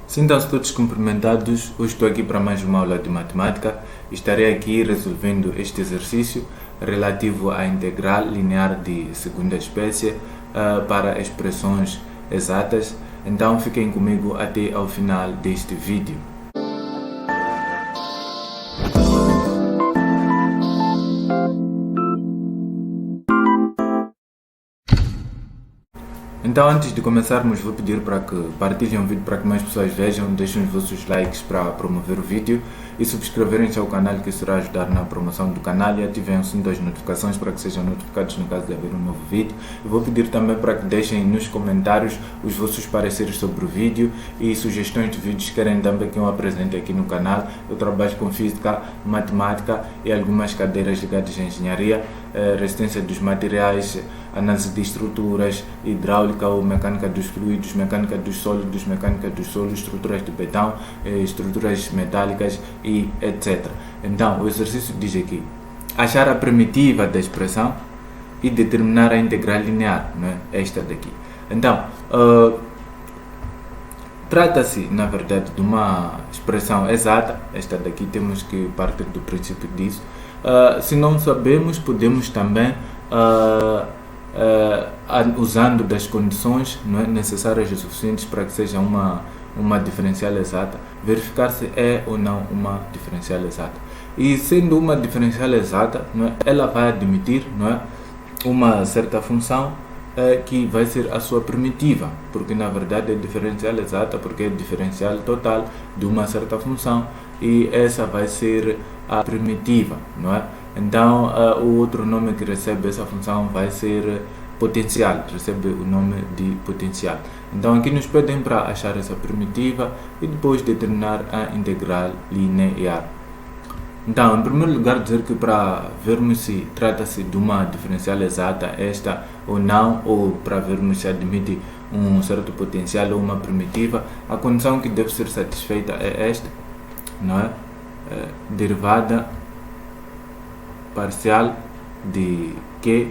Sintam-se todos cumprimentados. Hoje estou aqui para mais uma aula de matemática. Estarei aqui resolvendo este exercício relativo à integral linear de segunda espécie para expressões exatas. Então fiquem comigo até ao final deste vídeo. Então, antes de começarmos, vou pedir para que partilhem o vídeo para que mais pessoas vejam, deixem os vossos likes para promover o vídeo e subscreverem-se ao canal, que isso irá ajudar na promoção do canal, e ativem o sininho das notificações para que sejam notificados no caso de haver um novo vídeo. Eu vou pedir também para que deixem nos comentários os vossos pareceres sobre o vídeo e sugestões de vídeos que querem também que eu apresente aqui no canal. Eu trabalho com física, matemática e algumas cadeiras ligadas à engenharia, resistência dos materiais, análise de estruturas, hidráulica ou mecânica dos fluidos, mecânica dos sólidos, mecânica dos solos, estruturas de betão, estruturas metálicas e etc. Então, o exercício diz aqui: achar a primitiva da expressão e determinar a integral linear, não é? Esta daqui. Então, trata-se, na verdade, de uma expressão exata. Esta daqui temos que partir do princípio disso. Se não sabemos, podemos também usando das condições, não é, necessárias e suficientes para que seja uma diferencial exata, verificar se é ou não uma diferencial exata. E sendo uma diferencial exata, não é, ela vai admitir, não é, uma certa função que vai ser a sua primitiva, porque na verdade é diferencial exata porque é diferencial total de uma certa função e essa vai ser a primitiva, não é? Então, o outro nome que recebe essa função vai ser potencial, recebe o nome de potencial. Então, aqui nos pedem para achar essa primitiva e depois determinar a integral linear. Então, em primeiro lugar, dizer que para vermos se trata-se de uma diferencial exata, esta ou não, ou para vermos se admite um certo potencial ou uma primitiva, a condição que deve ser satisfeita é esta, não é? Derivada parcial de Q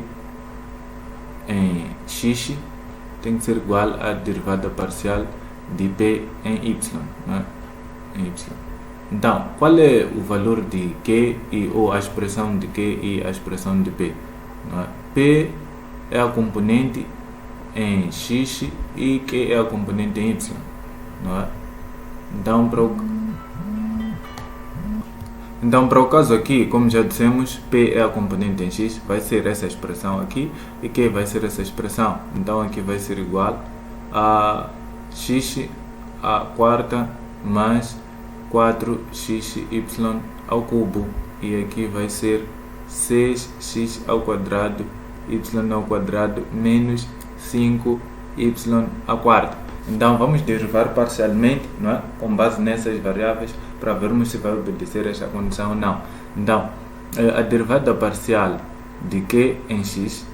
em X tem que ser igual à derivada parcial de P em Y, não é? Em Y. Então, qual é o valor de Q ou a expressão de Q e a expressão de P? Não é? P é a componente em X e Q é a componente em Y, não é? Então, para o caso aqui, como já dissemos, P é a componente em X, vai ser essa expressão aqui, e Q vai ser essa expressão. Então, aqui vai ser igual a X à quarta mais 4xy ao cubo. E aqui vai ser 6x ao quadrado, y ao quadrado, menos 5y à quarta. Então, vamos derivar parcialmente, não é? Com base nessas variáveis, para vermos se vai obedecer esta condição ou não. Então, a derivada parcial de Q em X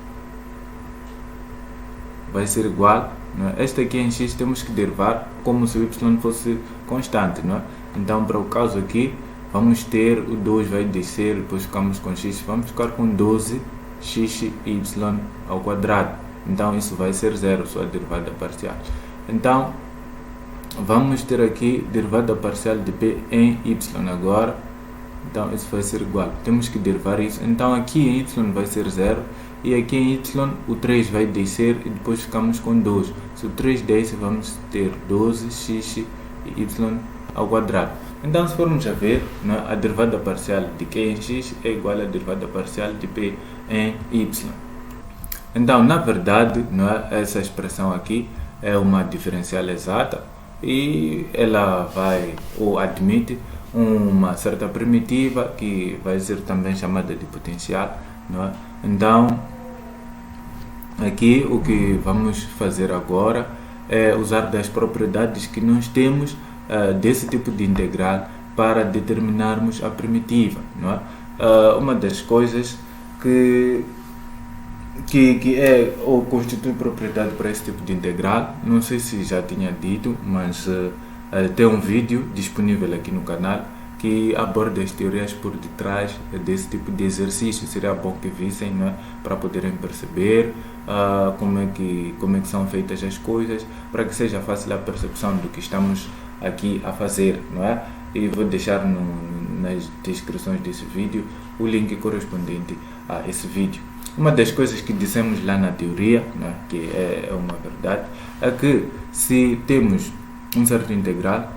vai ser igual, não é? Esta aqui em X temos que derivar como se o Y fosse constante, não é? Então, para o caso aqui, vamos ter o 2 vai descer, depois ficamos com X, vamos ficar com 12xy ao quadrado. Então, isso vai ser zero, sua derivada parcial. Então, vamos ter aqui derivada parcial de P em Y agora. Então, isso vai ser igual. Temos que derivar isso. Então, aqui em Y vai ser 0. E aqui em Y o 3 vai descer e depois ficamos com 2. Se o 3 desce, vamos ter 12xy ao quadrado. Então, se formos a ver, né, a derivada parcial de Q em X é igual à derivada parcial de P em Y. Então, na verdade, né, essa expressão aqui é uma diferencial exata e ela vai ou admite uma certa primitiva que vai ser também chamada de potencial, não é? Então, aqui o que vamos fazer agora é usar das propriedades que nós temos desse tipo de integral para determinarmos a primitiva, não é? Uma das coisas que é ou constitui propriedade para esse tipo de integral, não sei se já tinha dito, mas tem um vídeo disponível aqui no canal que aborda as teorias por detrás desse tipo de exercício. Seria bom que vissem, não é? Para poderem perceber como é que são feitas as coisas, para que seja fácil a percepção do que estamos aqui a fazer, não é? E vou deixar nas descrições desse vídeo o link correspondente a esse vídeo. Uma das coisas que dissemos lá na teoria, né, que é uma verdade, é que se temos um certo integral,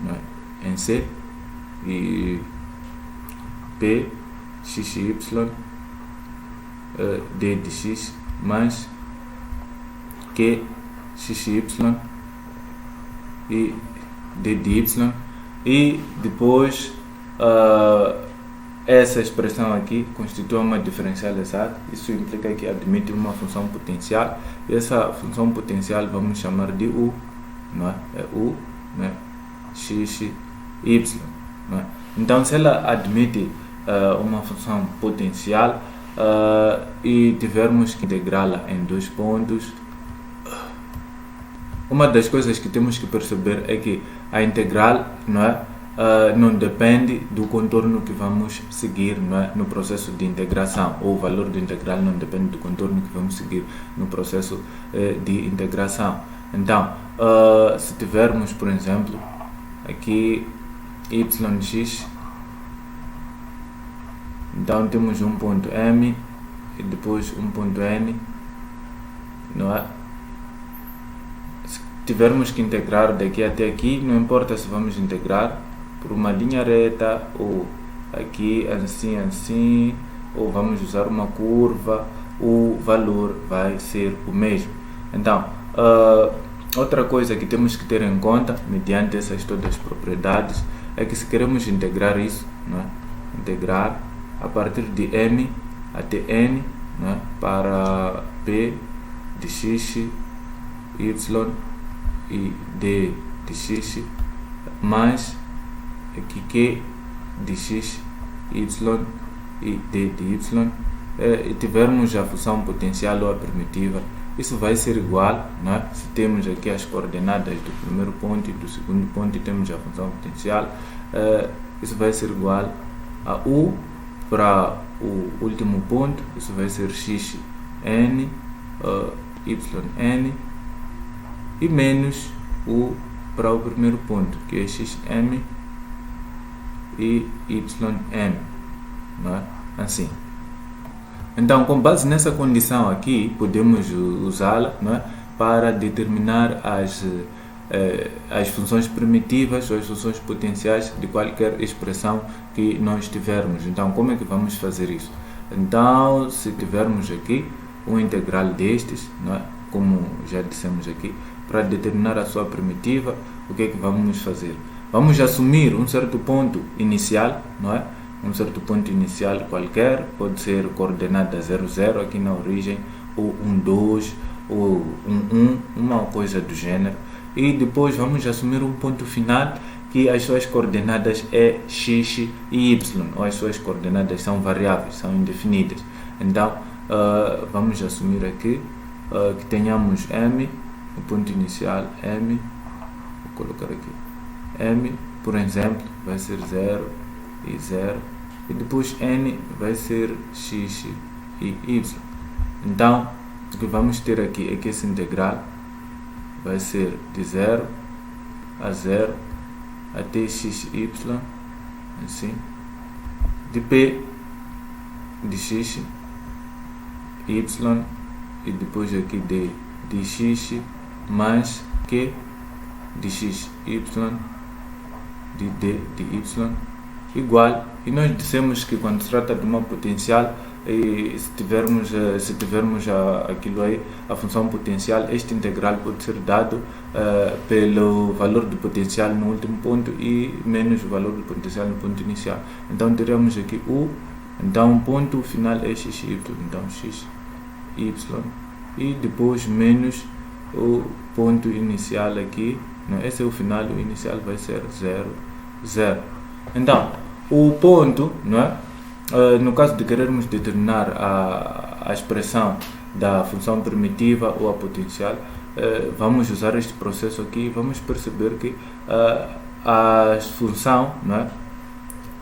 né, em C e P, x e y, d de x mais q, x e y e d de y, e depois essa expressão aqui constitui uma diferencial exata. Isso implica que admite uma função potencial, e essa função potencial vamos chamar de u, não é? É u, né? X, y, não é? Então, se ela admite uma função potencial e tivermos que integrá-la em 2 pontos, uma das coisas que temos que perceber é que a integral, não é? Não depende do contorno que vamos seguir, não é? No processo de integração, ou o valor do integral não depende do contorno que vamos seguir no processo de integração. Então, se tivermos, por exemplo, aqui yx, então temos um ponto M e depois um ponto N, não é? Se tivermos que integrar daqui até aqui, não importa se vamos integrar por uma linha reta, ou aqui assim, ou vamos usar uma curva, o valor vai ser o mesmo. Então, outra coisa que temos que ter em conta, mediante essas todas as propriedades, é que se queremos integrar isso, né, integrar a partir de M até N, né, para P de x, y e d de x, mais aqui q de x, y e d de y, e tivermos a função potencial ou a primitiva, isso vai ser igual, né? Se temos aqui as coordenadas do primeiro ponto e do segundo ponto e temos a função potencial, isso vai ser igual a u para o último ponto, isso vai ser x n, y n, e menos u para o primeiro ponto, que é x m e ym, não é? Assim. Então, com base nessa condição aqui, podemos usá-la, não é, para determinar as funções primitivas ou as funções potenciais de qualquer expressão que nós tivermos. Então, como é que vamos fazer isso? Então, se tivermos aqui um integral destes, não é, como já dissemos aqui, para determinar a sua primitiva, o que é que vamos fazer? Vamos assumir um certo ponto inicial, não é? Um certo ponto inicial qualquer, pode ser coordenada 0, 0 aqui na origem, ou 1, 2, ou 1, 1, uma coisa do gênero. E depois vamos assumir um ponto final que as suas coordenadas é x e y, ou as suas coordenadas são variáveis, são indefinidas. Então, vamos assumir aqui que tenhamos M, o ponto inicial M, vou colocar aqui, M, por exemplo, vai ser 0 e 0, e depois N vai ser x e y. Então, o que vamos ter aqui é que esse integral vai ser de 0 a 0 até x, y, assim, de P de x, y, e depois aqui de x mais Q de x, y, de d de y, igual, e nós dissemos que quando se trata de uma potencial, se tivermos aquilo aí, a função potencial, este integral pode ser dado pelo valor do potencial no último ponto e menos o valor do potencial no ponto inicial. Então teremos aqui u, então o ponto final é x, y, então x, y, e depois menos o ponto inicial aqui, não, esse é o final, o inicial vai ser 0, 0. Então, o ponto, não é? No caso de querermos determinar a expressão da função primitiva ou a potencial, vamos usar este processo aqui e vamos perceber que a função, não é,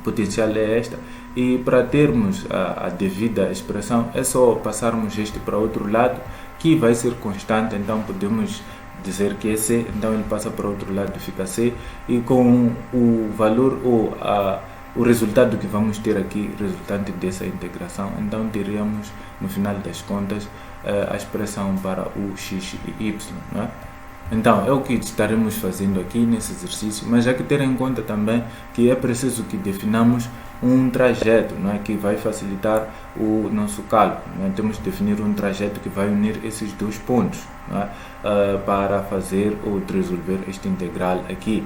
potencial é esta, e para termos a devida expressão é só passarmos este para outro lado, que vai ser constante. Então podemos dizer que é C, então ele passa para o outro lado e fica C, e com o valor ou o resultado que vamos ter aqui, resultante dessa integração, então teríamos no final das contas a expressão para o x e y, não é? Então é o que estaremos fazendo aqui nesse exercício, mas há que ter em conta também que é preciso que definamos um trajeto, não é, que vai facilitar o nosso cálculo, não é? Temos de definir um trajeto que vai unir esses dois pontos, não é? Para fazer ou resolver este integral aqui,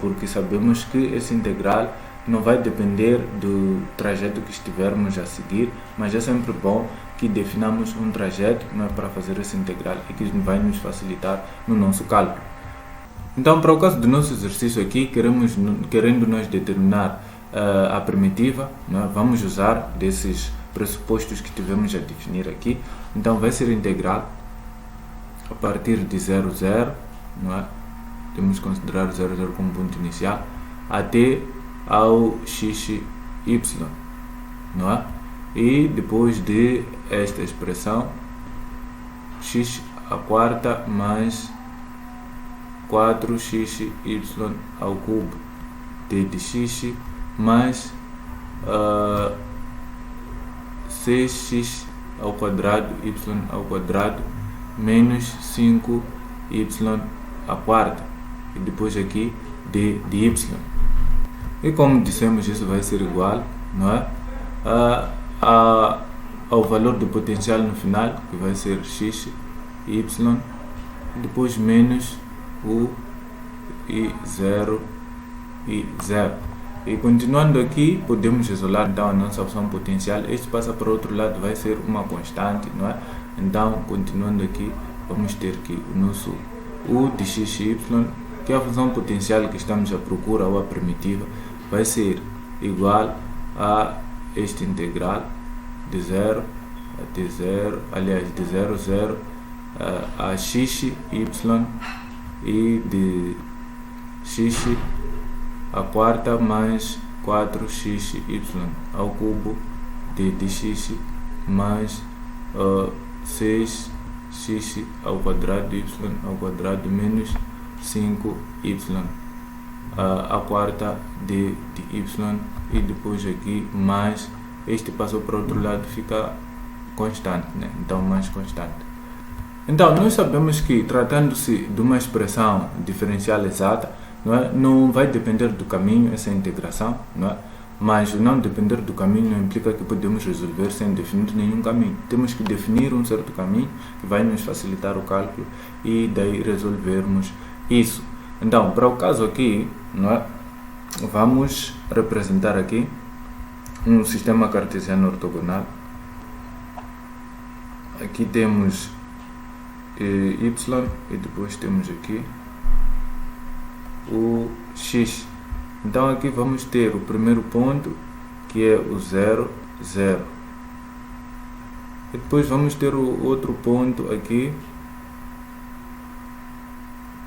porque sabemos que esse integral não vai depender do trajeto que estivermos a seguir, mas é sempre bom que definamos um trajeto, não é, para fazer esse integral e que vai nos facilitar no nosso cálculo. Então, para o caso do nosso exercício aqui, querendo nós determinar a primitiva, não é, vamos usar desses pressupostos que tivemos a definir aqui. Então vai ser integral a partir de 0, 0, não é? Temos que considerar 0, 0 como ponto inicial, até ao x, y, não é? E depois de esta expressão, x à quarta mais 4xy ao cubo d de x mais 6x ao quadrado y ao quadrado menos 5y à quarta, e depois aqui d de y. E como dissemos, isso vai ser igual, não é, ao valor do potencial no final, que vai ser x, y, depois menos u e 0 e 0. E continuando aqui, podemos isolar então a nossa opção potencial. Este passa para o outro lado, vai ser uma constante, não é? Então, continuando aqui, vamos ter que o nosso u de x e y, que é a função potencial que estamos à procura, ou a primitiva, vai ser igual a este integral de 0 até 0, aliás, de 0, 0 a x, y e de x a quarta mais 4xy ao cubo de x mais 6x ao quadrado y ao quadrado menos 5y a quarta de y, e depois aqui mais, este passou para o outro lado, fica constante, né? Então mais constante. Então nós sabemos que, tratando-se de uma expressão diferencial exata, não vai depender do caminho essa integração, não é? Mas o não depender do caminho não implica que podemos resolver sem definir nenhum caminho. Temos que definir um certo caminho que vai nos facilitar o cálculo e daí resolvermos isso. Então, para o caso aqui, não é? Vamos representar aqui um sistema cartesiano ortogonal. Aqui temos y e depois temos aqui o x. Então aqui vamos ter o primeiro ponto, que é o 0, 0. E depois vamos ter o outro ponto aqui,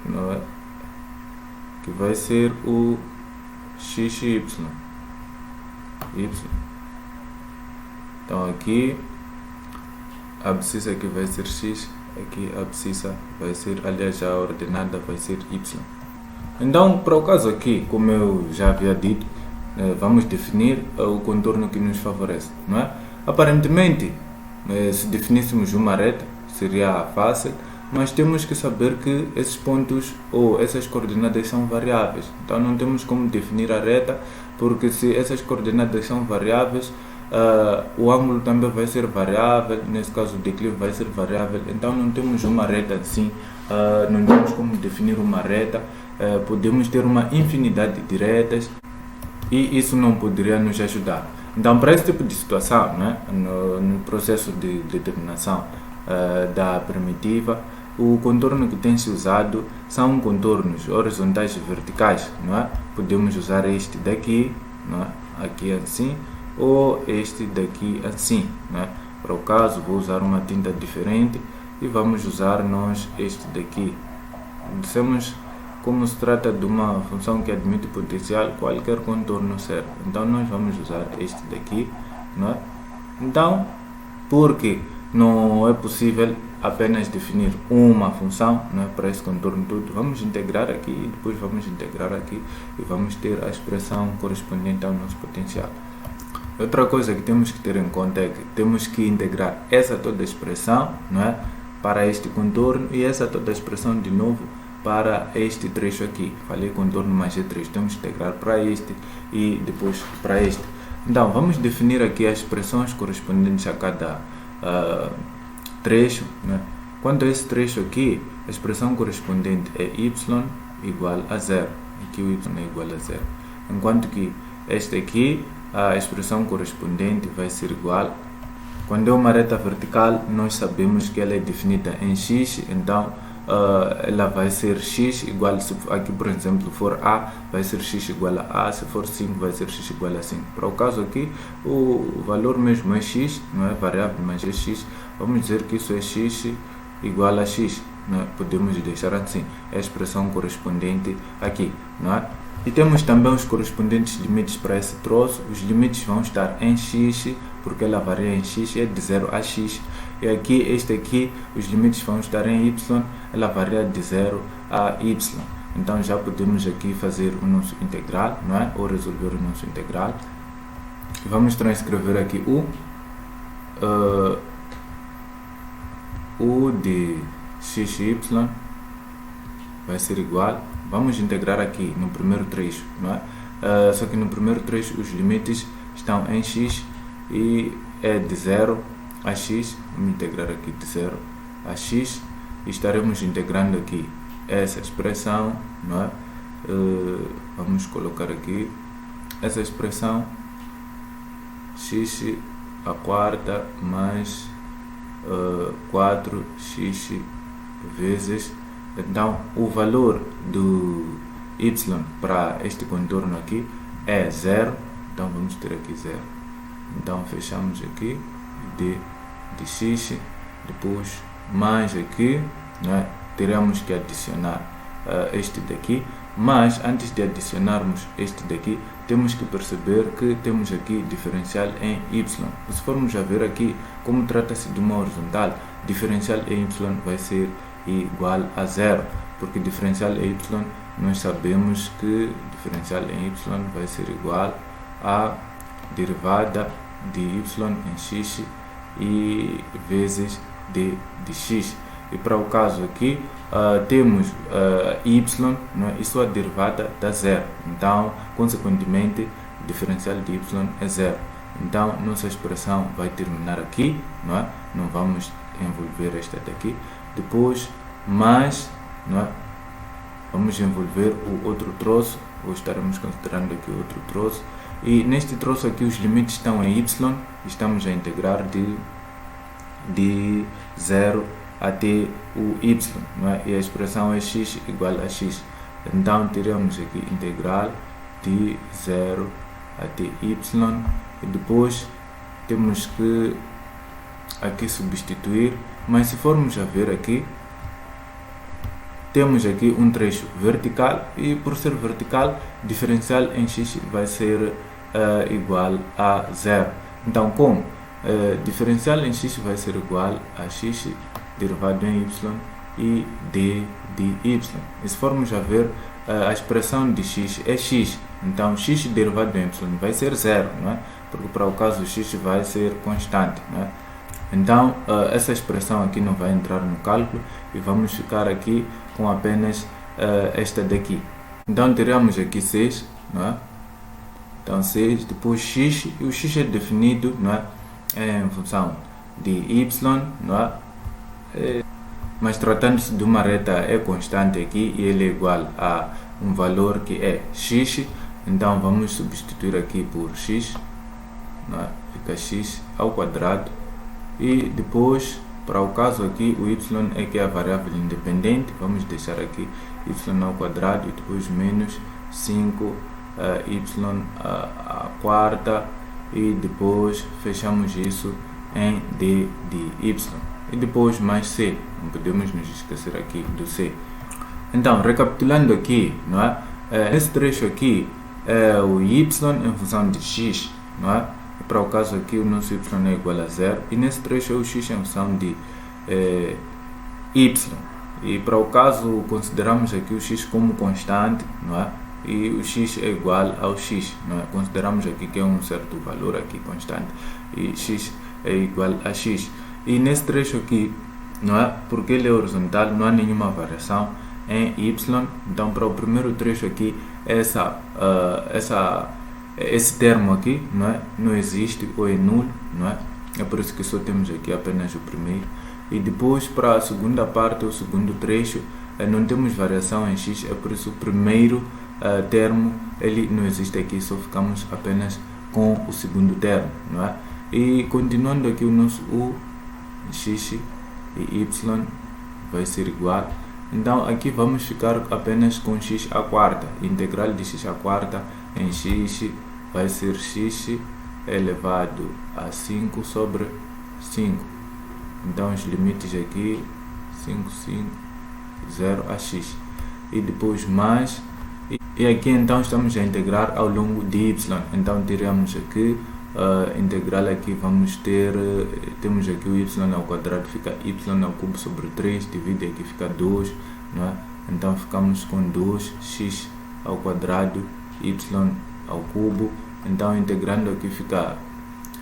não é? Que vai ser o x e y. Então aqui a abscissa aqui vai ser x, aqui a abscissa vai ser, aliás, a ordenada vai ser y. Então, para o caso aqui, como eu já havia dito, vamos definir o contorno que nos favorece, não é? Aparentemente, se definíssemos uma reta, seria fácil, mas temos que saber que esses pontos ou essas coordenadas são variáveis. Então, não temos como definir a reta, porque se essas coordenadas são variáveis, o ângulo também vai ser variável, nesse caso o declive vai ser variável. Então, não temos uma reta assim, não temos como definir uma reta. Podemos ter uma infinidade de retas e isso não poderia nos ajudar. Então, para esse tipo de situação, né, no processo de determinação da primitiva, o contorno que tem se usado são contornos horizontais e verticais, não é? Podemos usar este daqui, não é? Aqui assim, ou este daqui assim, não é? Para o caso, vou usar uma tinta diferente e vamos usar nós este daqui. Dissemos, como se trata de uma função que admite potencial, qualquer contorno serve. Então nós vamos usar este daqui, não é? Então, porque não é possível apenas definir uma função, não é, para esse contorno todo. Vamos integrar aqui e depois vamos integrar aqui e vamos ter a expressão correspondente ao nosso potencial. Outra coisa que temos que ter em conta é que temos que integrar essa toda a expressão, não é, para este contorno e essa toda a expressão de novo para este trecho aqui. Falei contorno mais e trecho, temos que integrar para este e depois para este. Então, vamos definir aqui as expressões correspondentes a cada trecho, né? Quanto a esse trecho aqui, a expressão correspondente é y igual a zero. Aqui o y é igual a zero. Enquanto que este aqui, a expressão correspondente vai ser igual. Quando é uma reta vertical, nós sabemos que ela é definida em x, então ela vai ser x igual, se aqui por exemplo for A, vai ser x igual a A, se for 5 vai ser x igual a 5. Para o caso aqui, o valor mesmo é x, não é variável, mas é x, vamos dizer que isso é x igual a x, não é? Podemos deixar assim, é a expressão correspondente aqui, não é? E temos também os correspondentes limites para esse troço. Os limites vão estar em x, porque ela varia em x, é de 0 a x. E aqui, este aqui, os limites vão estar em y, ela varia de 0 a y. Então já podemos aqui fazer o nosso integral, não é? Ou resolver o nosso integral. E vamos transcrever aqui o de xy vai ser igual. Vamos integrar aqui no primeiro trecho, não é? Só que no primeiro trecho os limites estão em x e é de 0 a x. Vamos integrar aqui de 0 a x e estaremos integrando aqui essa expressão, não é? Vamos colocar aqui essa expressão x a quarta mais 4x vezes. Então, o valor do y para este contorno aqui é 0. Então, vamos ter aqui 0. Então, fechamos aqui de x, depois mais aqui, né? Teremos que adicionar este daqui. Mas, antes de adicionarmos este daqui, temos que perceber que temos aqui diferencial em y. Se formos a ver aqui, como trata-se de uma horizontal, diferencial em y vai ser igual a 0, porque diferencial em y, nós sabemos que diferencial em y vai ser igual a derivada de y em x e vezes de x. E para o caso aqui, temos y, não é? E sua derivada dá 0. Então, consequentemente, diferencial de y é 0. Então, nossa expressão vai terminar aqui, não é? Não vamos envolver esta daqui. Depois, mais, não é? Vamos envolver o outro troço, ou estaremos considerando aqui outro troço. E neste troço aqui os limites estão em y, estamos a integrar de 0 até o y, não é? E a expressão é x igual a x. Então teremos aqui integral de 0 até y e depois temos que aqui substituir, mas se formos a ver aqui, temos aqui um trecho vertical e por ser vertical, diferencial em x vai ser igual a 0. Então, como diferencial em x vai ser igual a x derivado em y e d de y. E se formos a ver, a expressão de x é x. Então, x derivado em y vai ser 0, não é? Porque para o caso x vai ser constante, não é? Então, essa expressão aqui não vai entrar no cálculo e vamos ficar aqui com apenas esta daqui. Então, teremos aqui 6, não é? Então, 6, depois x, e o x é definido, não é? Em função de y, não é? Mas tratando-se de uma reta é constante aqui e ele é igual a um valor que é x. Então, vamos substituir aqui por x, não é? Fica x ao quadrado. E depois, para o caso aqui, o y é que é a variável independente. Vamos deixar aqui y ao quadrado e depois menos 5 y à quarta. E depois fechamos isso em d de y. E depois mais c. Não podemos nos esquecer aqui do c. Então, recapitulando aqui, não é? Nesse trecho aqui, o y em função de x, não é? Para o caso aqui, o nosso y é igual a 0. E nesse trecho é o x em função de y. E para o caso, consideramos aqui o x como constante, não é? E o x é igual ao x, não é? Consideramos aqui que é um certo valor aqui constante e x é igual a x. E nesse trecho aqui, não é? Porque ele é horizontal, não há nenhuma variação em y. Então, para o primeiro trecho aqui, esse termo aqui, não é? Não existe ou é nulo, não é? É por isso que só temos aqui apenas o primeiro. E depois, para a segunda parte, o segundo trecho, não temos variação em x, é por isso o primeiro termo ele não existe aqui, só ficamos apenas com o segundo termo, não é? E continuando aqui o nosso u, x e y vai ser igual. Então aqui vamos ficar apenas com x à quarta. Integral de x à quarta em x vai ser x elevado a 5 sobre 5. Então os limites aqui 5, 5, 0 a x. E depois mais. E aqui então estamos a integrar ao longo de y. Então teremos aqui integral aqui, vamos ter, temos aqui o y ao quadrado, fica y ao cubo sobre 3, divide aqui, fica 2, não é? Então ficamos com 2x ao quadrado, y ao cubo. Então integrando aqui fica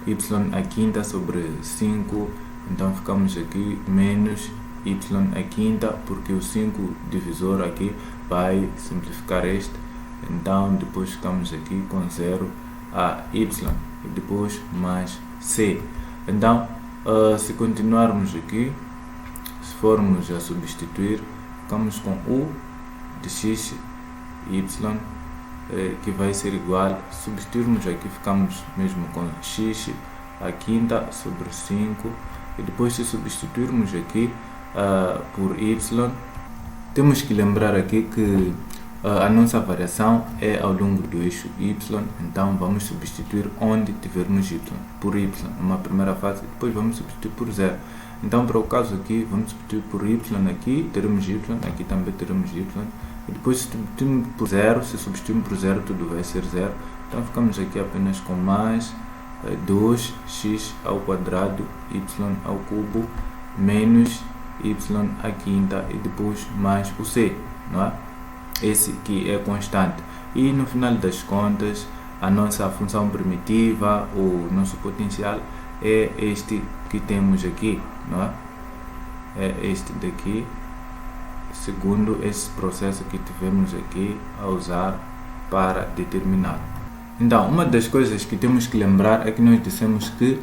y à quinta sobre 5, então ficamos aqui menos y à quinta, porque o 5 divisor aqui vai simplificar este. Então depois ficamos aqui com 0 a y e depois mais c. Então se continuarmos aqui, se formos a substituir, ficamos com u de x y que vai ser igual, substituirmos aqui, ficamos mesmo com x à quinta sobre 5. E depois, se substituirmos aqui por y, temos que lembrar aqui que a nossa variação é ao longo do eixo y. Então vamos substituir onde tivermos y por y numa primeira fase, depois vamos substituir por 0. Então para o caso aqui, vamos substituir por y aqui, teremos y, aqui também teremos y. E depois, se substituirmos por 0, tudo vai ser 0. Então ficamos aqui apenas com mais 2x ao quadrado, y ao cubo, menos y à quinta e depois mais o c, não é? Esse que é constante. E no final das contas, a nossa função primitiva, o nosso potencial, é este que temos aqui, não é? É este daqui, segundo esse processo que tivemos aqui a usar para determinar. Então, uma das coisas que temos que lembrar é que nós dissemos que,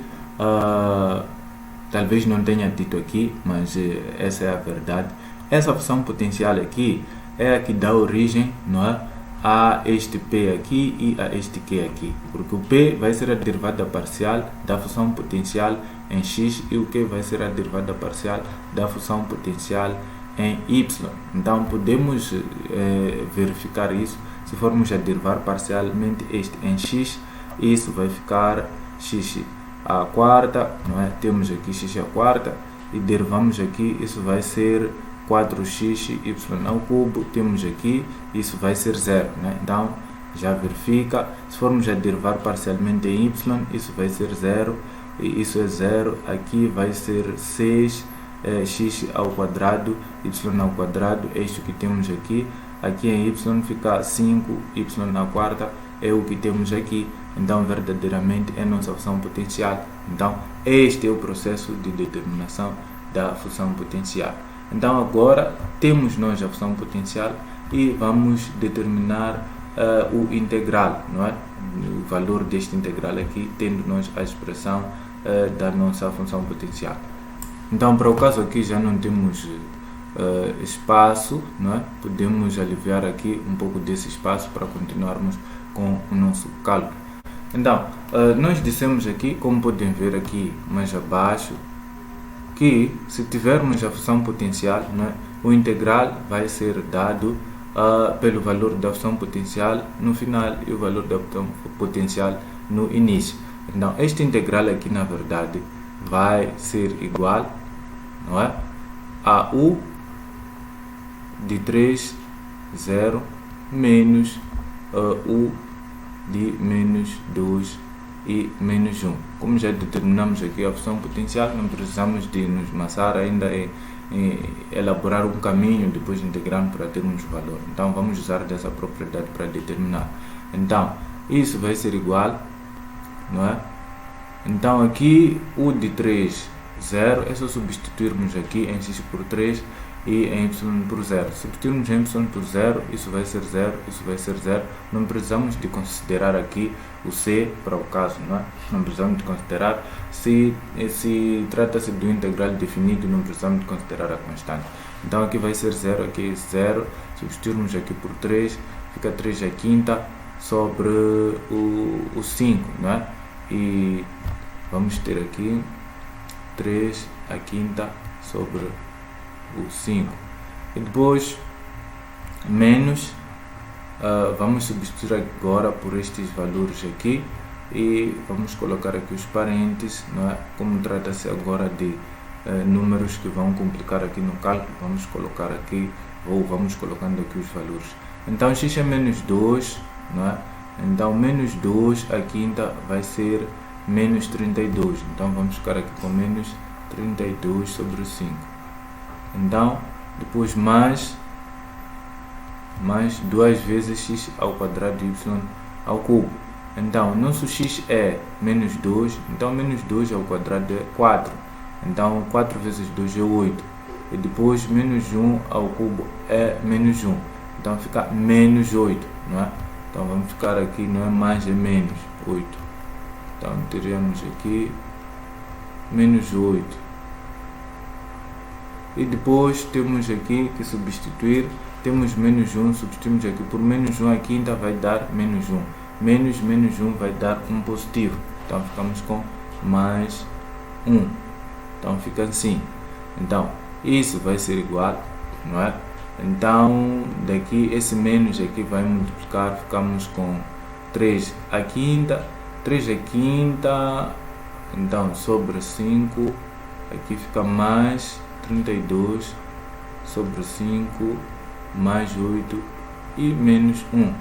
talvez não tenha dito aqui, mas essa é a verdade, essa função potencial aqui é a que dá origem, não é, a este P aqui e a este Q aqui, porque o P vai ser a derivada parcial da função potencial em x e o Q vai ser a derivada parcial da função potencial em y. Então podemos verificar isso se formos a derivar parcialmente este em x, isso vai ficar x à quarta, não é? Temos aqui x à quarta e derivamos aqui, isso vai ser 4x y ao cubo, temos aqui, isso vai ser 0, né? Então já verifica, se formos a derivar parcialmente em y, isso vai ser 0 e isso é 0, aqui vai ser 6 x ao quadrado, y ao quadrado, é isto que temos aqui. Aqui em y fica 5, y à quarta é o que temos aqui. Então verdadeiramente é nossa função potencial. Então este é o processo de determinação da função potencial. Então agora temos nós a função potencial e vamos determinar o integral, não é? O valor deste integral aqui, tendo nós a expressão da nossa função potencial. Então para o caso aqui já não temos espaço, não é? Podemos aliviar aqui um pouco desse espaço para continuarmos com o nosso cálculo. Então nós dissemos aqui, como podem ver aqui mais abaixo, que se tivermos a função potencial, não é? O integral vai ser dado pelo valor da função potencial no final e o valor da função potencial no início. Então este integral aqui na verdade vai ser igual, não é, a u de 3, 0 menos u de menos 2, e menos 1. Como já determinamos aqui a função potencial, não precisamos de nos maçar ainda em elaborar um caminho depois de integrar para termos o valor. Então vamos usar dessa propriedade para determinar. Então isso vai ser igual, não é? Então aqui o de 3, 0, é só substituirmos aqui em x por 3 e em y por 0. Substituirmos em y por 0, isso vai ser 0, isso vai ser 0. Não precisamos de considerar aqui o c para o caso, não é? Não precisamos de considerar. Se trata-se do integral definido, não precisamos de considerar a constante. Então aqui vai ser 0, aqui 0. Substituirmos aqui por 3, fica 3 à quinta sobre o 5, não é? E vamos ter aqui 3 à quinta sobre o 5. E depois menos, vamos substituir agora por estes valores aqui e vamos colocar aqui os parênteses, não é? Como trata-se agora de números que vão complicar aqui no cálculo, vamos colocar aqui, ou vamos colocando aqui os valores. Então x é menos 2, não é? Então menos 2 à quinta vai ser menos 32. Então vamos ficar aqui com menos 32 sobre 5. Então depois mais 2 vezes x ao quadrado de y ao cubo. Então nosso x é menos 2, então menos 2 ao quadrado é 4. Então 4 vezes 2 é 8. E depois menos 1 ao cubo é menos 1. Então fica menos 8, não é? Então vamos ficar aqui, não é mais, é menos 8. Então teremos aqui menos 8. E depois temos aqui que substituir, temos menos 1, substituímos aqui por menos 1 à quinta, vai dar menos 1. Menos 1 vai dar um positivo. Então ficamos com mais 1. Então fica assim. Então isso vai ser igual, não é? Então daqui esse menos aqui vai multiplicar, ficamos com 3 à quinta, então sobre 5, aqui fica mais 32 sobre 5, mais 8 e menos 1,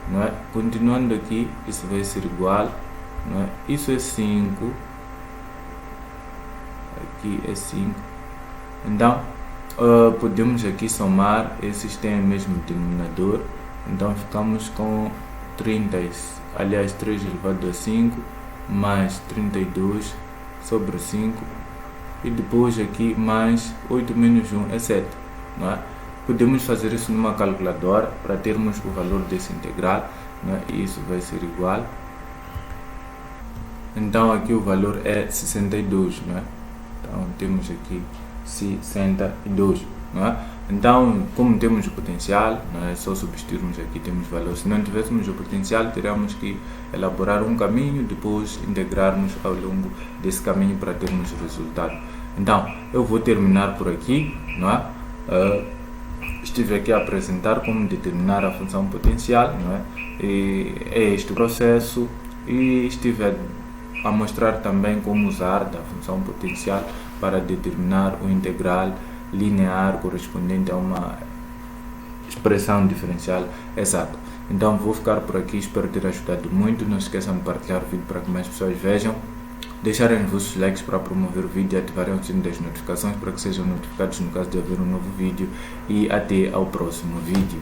não é? Continuando aqui, isso vai ser igual, não é? Isso é 5, aqui é 5, então podemos aqui somar, esses têm o mesmo denominador, então ficamos com 3 elevado a 5 mais 32 sobre 5 e depois aqui mais 8 menos 1 é 7, não é? Podemos fazer isso numa calculadora para termos o valor desse integral, não é? E isso vai ser igual, então aqui o valor é 62, não é? Então temos aqui 62, não é? Então, como temos o potencial, não é só substituirmos aqui, temos valor. Se não tivéssemos o potencial, teríamos que elaborar um caminho, depois integrarmos ao longo desse caminho para termos o resultado. Então, eu vou terminar por aqui, não é? Estive aqui a apresentar como determinar a função potencial, não é? E é este o processo, e estive a mostrar também como usar da função potencial para determinar o integral linear correspondente a uma expressão diferencial exata. Então vou ficar por aqui, espero ter ajudado muito. Não se esqueçam de partilhar o vídeo para que mais pessoas vejam, deixarem os vossos likes para promover o vídeo e ativarem o sino das notificações para que sejam notificados no caso de haver um novo vídeo. E até ao próximo vídeo.